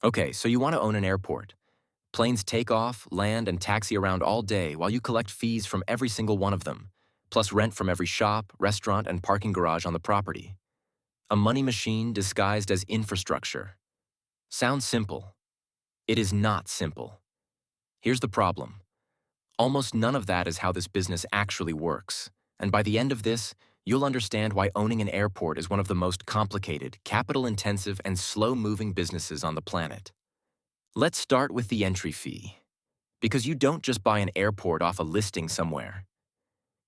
Okay, so you want to own an airport. Planes take off, land, and taxi around all day while you collect fees from every single one of them, plus rent from every shop, restaurant, and parking garage on the property. A money machine disguised as infrastructure. Sounds simple. It is not simple. Here's the problem. Almost none of that is how this business actually works. And by the end of this, you'll understand why owning an airport is one of the most complicated, capital-intensive, and slow-moving businesses on the planet. Let's start with the entry fee. Because you don't just buy an airport off a listing somewhere.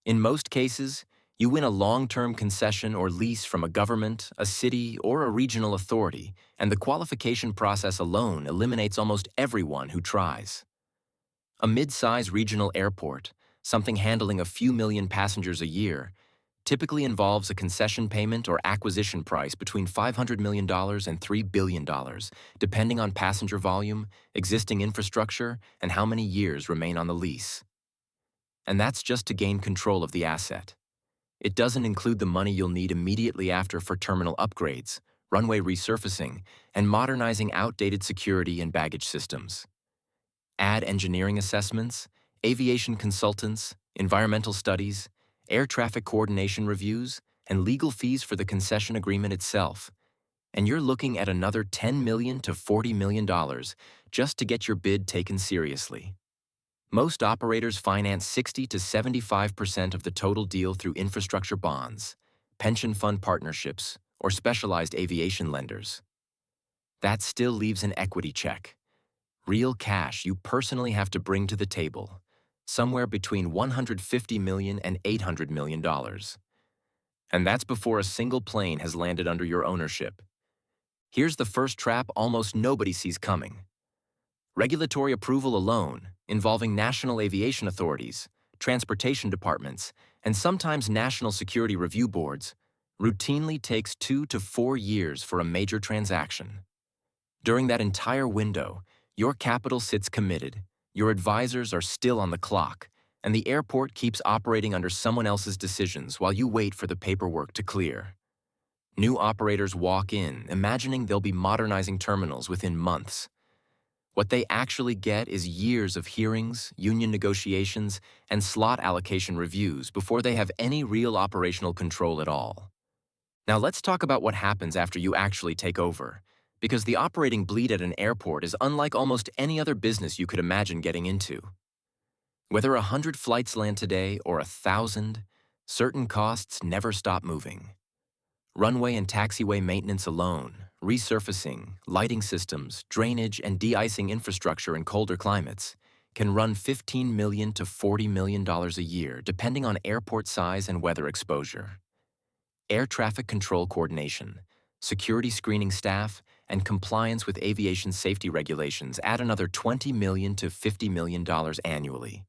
In most cases, you win a long-term concession or lease from a government, a city, or a regional authority, and the qualification process alone eliminates almost everyone who tries. A mid-size regional airport, something handling a few million passengers a year, typically involves a concession payment or acquisition price between $500 million and $3 billion, depending on passenger volume, existing infrastructure, and how many years remain on the lease. And that's just to gain control of the asset. It doesn't include the money you'll need immediately after for terminal upgrades, runway resurfacing, and modernizing outdated security and baggage systems. Add engineering assessments, aviation consultants, environmental studies, air traffic coordination reviews, and legal fees for the concession agreement itself, and you're looking at another $10 million to $40 million just to get your bid taken seriously. Most operators finance 60 to 75% of the total deal through infrastructure bonds, pension fund partnerships, or specialized aviation lenders. That still leaves an equity check. Real cash you personally have to bring to the table, somewhere between $150 million and $800 million. And that's before a single plane has landed under your ownership. Here's the first trap almost nobody sees coming. Regulatory approval alone, involving national aviation authorities, transportation departments, and sometimes national security review boards, routinely takes 2 to 4 years for a major transaction. During that entire window, your capital sits committed, your advisors are still on the clock, and the airport keeps operating under someone else's decisions while you wait for the paperwork to clear. New operators walk in, imagining they'll be modernizing terminals within months. What they actually get is years of hearings, union negotiations, and slot allocation reviews before they have any real operational control at all. Now let's talk about what happens after you actually take over, because the operating bleed at an airport is unlike almost any other business you could imagine getting into. Whether 100 flights land today or 1,000, certain costs never stop moving. Runway and taxiway maintenance alone, resurfacing, lighting systems, drainage, and de-icing infrastructure in colder climates can run $15 million to $40 million a year, depending on airport size and weather exposure. Air traffic control coordination, security screening staff, and compliance with aviation safety regulations add another $20 million to $50 million annually.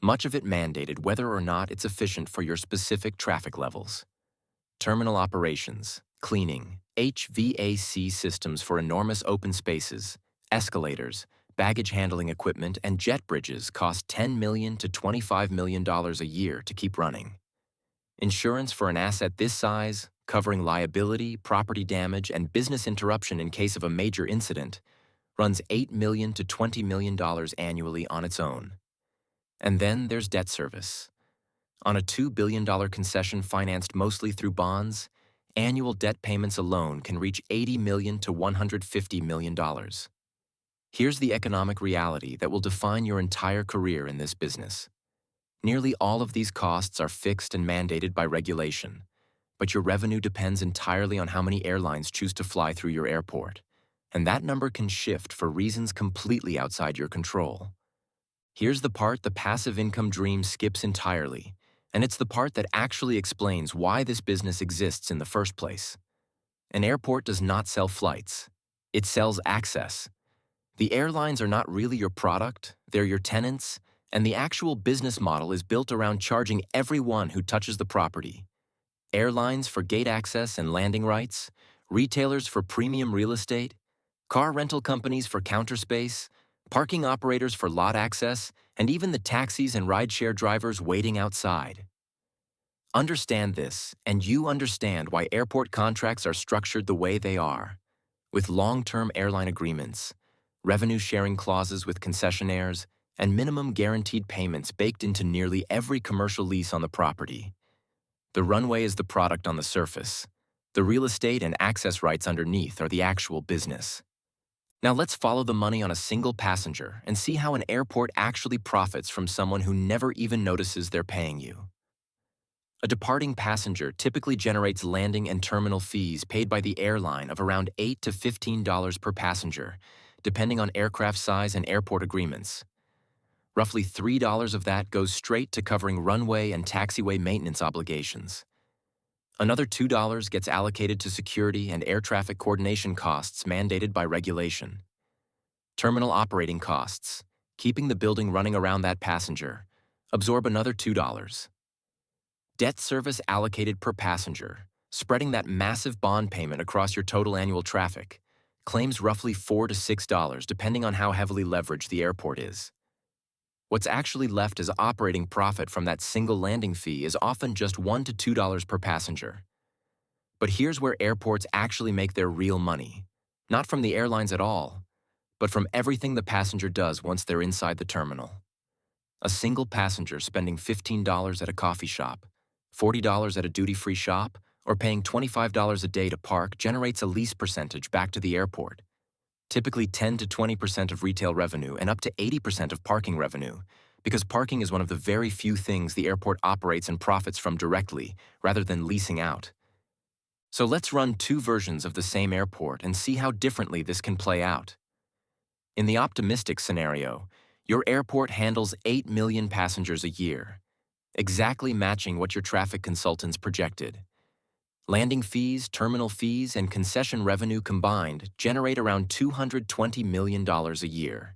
Much of it mandated whether or not it's efficient for your specific traffic levels. Terminal operations, cleaning, HVAC systems for enormous open spaces, escalators, baggage handling equipment, and jet bridges cost $10 million to $25 million a year to keep running. Insurance for an asset this size, covering liability, property damage, and business interruption in case of a major incident, runs $8 million to $20 million annually on its own. And then there's debt service. On a $2 billion concession financed mostly through bonds, annual debt payments alone can reach $80 million to $150 million. Here's the economic reality that will define your entire career in this business. Nearly all of these costs are fixed and mandated by regulation, but your revenue depends entirely on how many airlines choose to fly through your airport, and that number can shift for reasons completely outside your control. Here's the part the passive income dream skips entirely, and it's the part that actually explains why this business exists in the first place. An airport does not sell flights. It sells access. The airlines are not really your product, they're your tenants, and the actual business model is built around charging everyone who touches the property. Airlines for gate access and landing rights, retailers for premium real estate, car rental companies for counter space, parking operators for lot access, and even the taxis and rideshare drivers waiting outside. Understand this, and you understand why airport contracts are structured the way they are. With long-term airline agreements, revenue-sharing clauses with concessionaires, and minimum guaranteed payments baked into nearly every commercial lease on the property. The runway is the product on the surface. The real estate and access rights underneath are the actual business. Now let's follow the money on a single passenger and see how an airport actually profits from someone who never even notices they're paying you. A departing passenger typically generates landing and terminal fees paid by the airline of around $8 to $15 per passenger, depending on aircraft size and airport agreements. Roughly $3 of that goes straight to covering runway and taxiway maintenance obligations. Another $2 gets allocated to security and air traffic coordination costs mandated by regulation. Terminal operating costs, keeping the building running around that passenger, absorb another $2. Debt service allocated per passenger, spreading that massive bond payment across your total annual traffic, claims roughly $4 to $6 depending on how heavily leveraged the airport is. What's actually left as operating profit from that single landing fee is often just $1 to $2 per passenger. But here's where airports actually make their real money, not from the airlines at all, but from everything the passenger does once they're inside the terminal. A single passenger spending $15 at a coffee shop, $40 at a duty-free shop, or paying $25 a day to park generates a lease percentage back to the airport. Typically 10 to 20% of retail revenue and up to 80% of parking revenue, because parking is one of the very few things the airport operates and profits from directly, rather than leasing out. So let's run two versions of the same airport and see how differently this can play out. In the optimistic scenario, your airport handles 8 million passengers a year, exactly matching what your traffic consultants projected. Landing fees, terminal fees, and concession revenue combined generate around $220 million a year.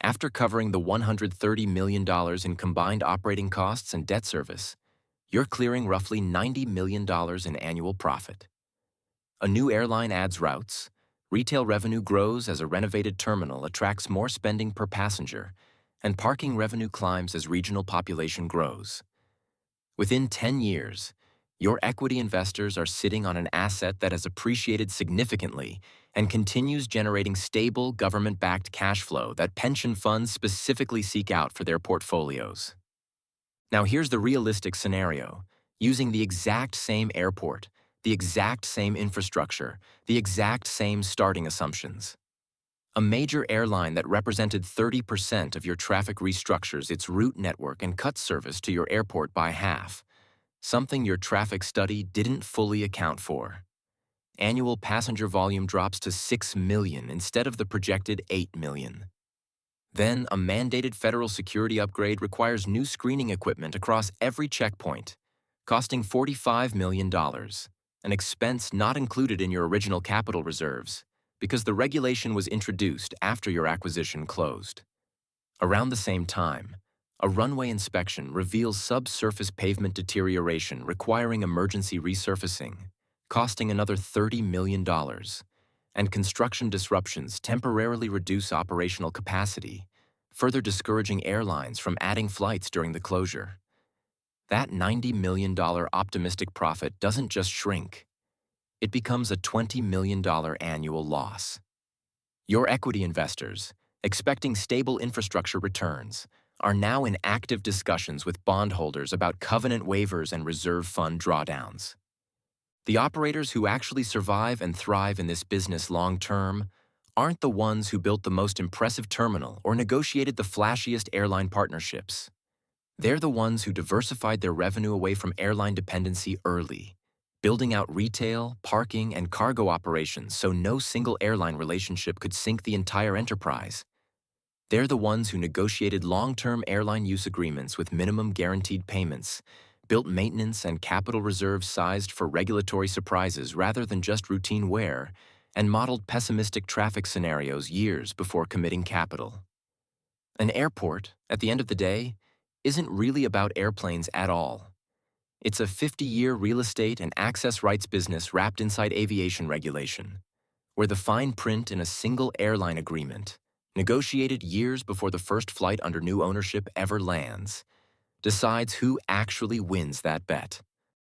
After covering the $130 million in combined operating costs and debt service, you're clearing roughly $90 million in annual profit. A new airline adds routes, retail revenue grows as a renovated terminal attracts more spending per passenger, and parking revenue climbs as regional population grows. Within 10 years, your equity investors are sitting on an asset that has appreciated significantly and continues generating stable government-backed cash flow that pension funds specifically seek out for their portfolios. Now here's the realistic scenario, using the exact same airport, the exact same infrastructure, the exact same starting assumptions. A major airline that represented 30% of your traffic restructures its route network and cuts service to your airport by half, something your traffic study didn't fully account for. Annual passenger volume drops to 6 million instead of the projected 8 million. Then, a mandated federal security upgrade requires new screening equipment across every checkpoint, costing $45 million, an expense not included in your original capital reserves, because the regulation was introduced after your acquisition closed. Around the same time, a runway inspection reveals subsurface pavement deterioration requiring emergency resurfacing, costing another $30 million, and construction disruptions temporarily reduce operational capacity, further discouraging airlines from adding flights during the closure. That $90 million optimistic profit doesn't just shrink. It becomes a $20 million annual loss. Your equity investors, expecting stable infrastructure returns, are now in active discussions with bondholders about covenant waivers and reserve fund drawdowns. The operators who actually survive and thrive in this business long-term aren't the ones who built the most impressive terminal or negotiated the flashiest airline partnerships. They're the ones who diversified their revenue away from airline dependency early, building out retail, parking, and cargo operations so no single airline relationship could sink the entire enterprise. They're the ones who negotiated long-term airline use agreements with minimum guaranteed payments, built maintenance and capital reserves sized for regulatory surprises rather than just routine wear, and modeled pessimistic traffic scenarios years before committing capital. An airport, at the end of the day, isn't really about airplanes at all. It's a 50-year real estate and access rights business wrapped inside aviation regulation, where the fine print in a single airline agreement, negotiated years before the first flight under new ownership ever lands, decides who actually wins that bet.